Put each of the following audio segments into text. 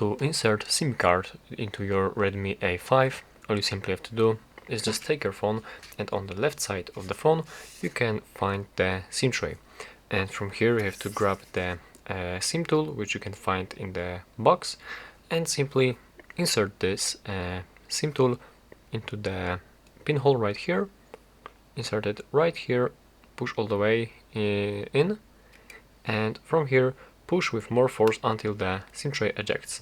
to insert SIM card into your Redmi A5, all you simply have to do is just take your phone, and on the left side of the phone you can find the SIM tray, and from here you have to grab the SIM tool, which you can find in the box, and simply insert this SIM tool into the pinhole right here, insert it right here, push all the way in, and from here push with more force until the SIM tray ejects.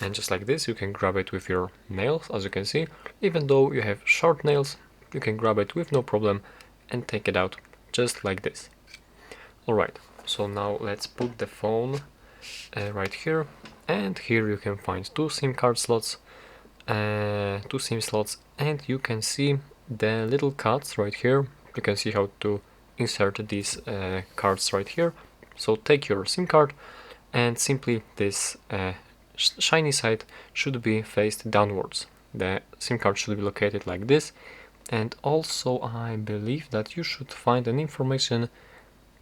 And just like this, you can grab it with your nails, as you can see. Even though you have short nails, you can grab it with no problem and take it out just like this. Alright, so now let's put the phone right here, and here you can find two SIM card slots, two SIM slots, and you can see the little cuts right here. You can see how to insert these cards right here. So take your SIM card, and simply this shiny side should be faced downwards. The SIM card should be located like this, and also I believe that you should find an information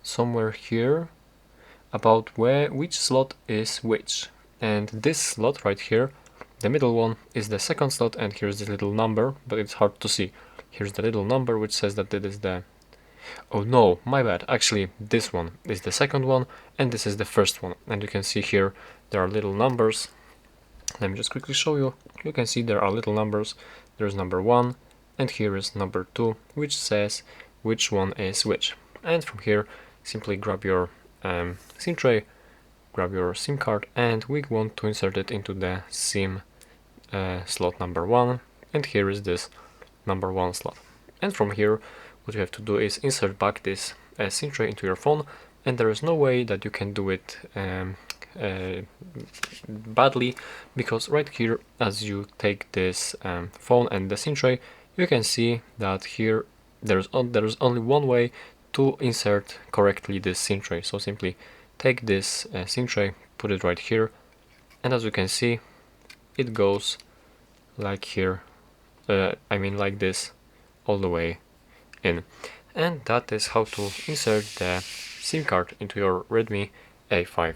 somewhere here about which slot is which. And this slot right here, the middle one, is the second slot, and here's the little number, but it's hard to see. Here's the little number which says that it is the... Oh no, my bad, actually this one is the second one and this is the first one, and you can see here there are little numbers. Let me just quickly show you. You can see there are little numbers. There's number 1 and here is number 2, which says which one is which. And from here simply grab your SIM tray, grab your SIM card, and we want to insert it into the SIM slot number 1, and here is this number 1 slot. And from here what you have to do is insert back this SIM tray into your phone, and there is no way that you can do it badly, because right here, as you take this phone and the SIM tray, you can see that here there's only one way to insert correctly this SIM tray. So simply take this SIM tray, put it right here, and as you can see it goes like here, I mean like this, all the way in. And that is how to insert the SIM card into your Redmi A5.